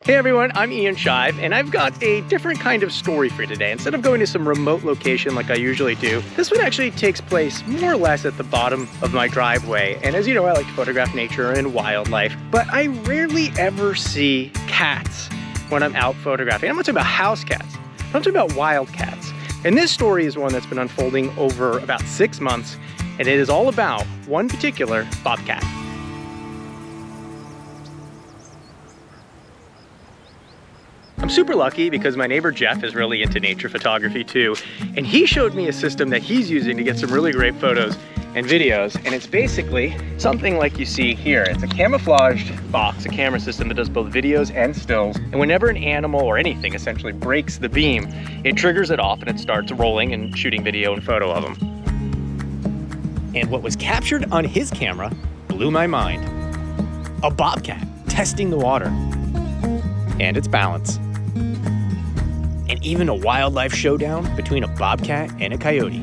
Hey everyone, I'm Shive, and I've got a different kind of story for you today. Instead of going to some remote location like I usually do, this one actually takes place more or less at the bottom of my driveway. And as you know, I like to photograph nature and wildlife, but I rarely ever see cats when I'm out photographing. I'm not talking about house cats, I'm talking about wildcats. And this story is one that's been unfolding over about 6 months, and it is all about one particular bobcat. I'm super lucky because my neighbor Jeff is really into nature photography too, and he showed me a system that he's using to get some really great photos and videos, and it's basically something like you see here. It's a camouflaged box, a camera system that does both videos and stills, and whenever an animal or anything essentially breaks the beam, it triggers it off and it starts rolling and shooting video and photo of them. And what was captured on his camera blew my mind. A bobcat testing the water and its balance. And even a wildlife showdown between a bobcat and a coyote.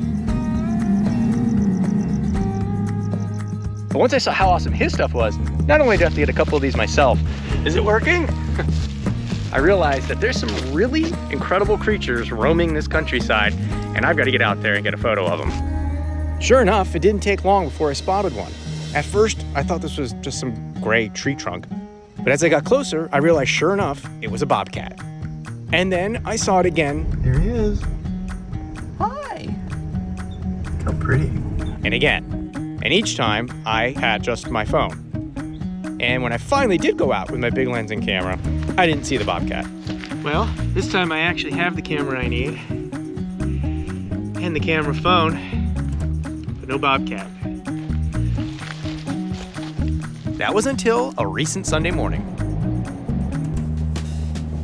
But once I saw how awesome his stuff was, not only did I have to get a couple of these myself, is it working? I realized that there's some really incredible creatures roaming this countryside, and I've got to get out there and get a photo of them. Sure enough, it didn't take long before I spotted one. At first, I thought this was just some gray tree trunk. But as I got closer, I realized sure enough, it was a bobcat. And then I saw it again. There he is. Hi. How pretty. And again. And each time I had just my phone. And when I finally did go out with my big lens and camera, I didn't see the bobcat. Well, this time I actually have the camera I need. And the camera phone. But no bobcat. That was until a recent Sunday morning.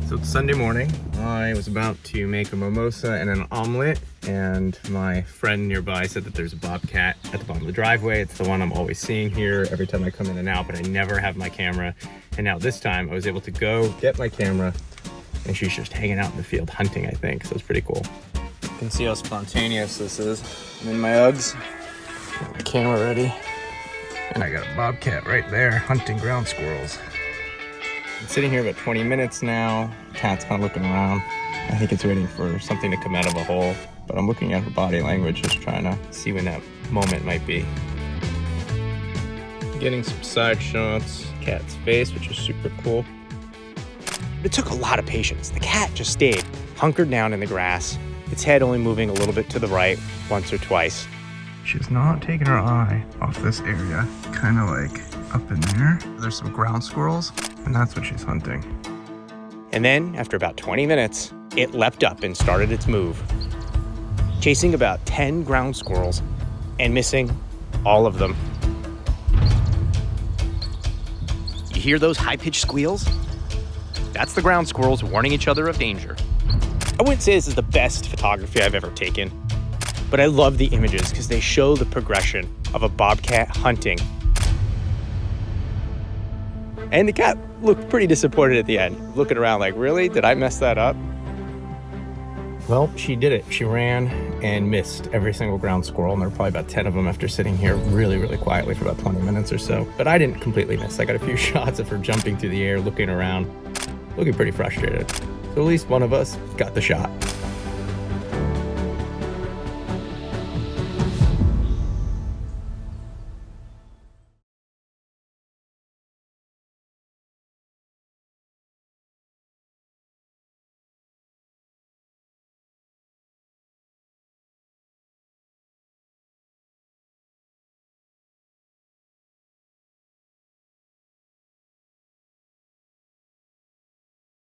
So it's Sunday morning. I was about to make a mimosa and an omelet, and my friend nearby said that there's a bobcat at the bottom of the driveway. It's the one I'm always seeing here every time I come in and out, but I never have my camera. And now this time I was able to go get my camera, and she's just hanging out in the field hunting, I think. So it's pretty cool. You can see how spontaneous this is. I'm in my Uggs. Got my camera ready. And I got a bobcat right there hunting ground squirrels. I'm sitting here about 20 minutes now. The cat's kind of looking around. I think it's waiting for something to come out of a hole, but I'm looking at her body language, just trying to see when that moment might be. Getting some side shots, cat's face, which is super cool. It took a lot of patience. The cat just stayed hunkered down in the grass, its head only moving a little bit to the right once or twice. She's not taking her eye off this area, kind of like up in there. There's some ground squirrels, and that's what she's hunting. And then, after about 20 minutes, it leapt up and started its move, chasing about 10 ground squirrels and missing all of them. You hear those high-pitched squeals? That's the ground squirrels warning each other of danger. I wouldn't say this is the best photography I've ever taken, but I love the images because they show the progression of a bobcat hunting. And the cat looked pretty disappointed at the end, looking around like, really? Did I mess that up? Well, she did it. She ran and missed every single ground squirrel, and there were probably about 10 of them after sitting here really, really quietly for about 20 minutes or so. But I didn't completely miss. I got a few shots of her jumping through the air, looking around, looking pretty frustrated. So at least one of us got the shot.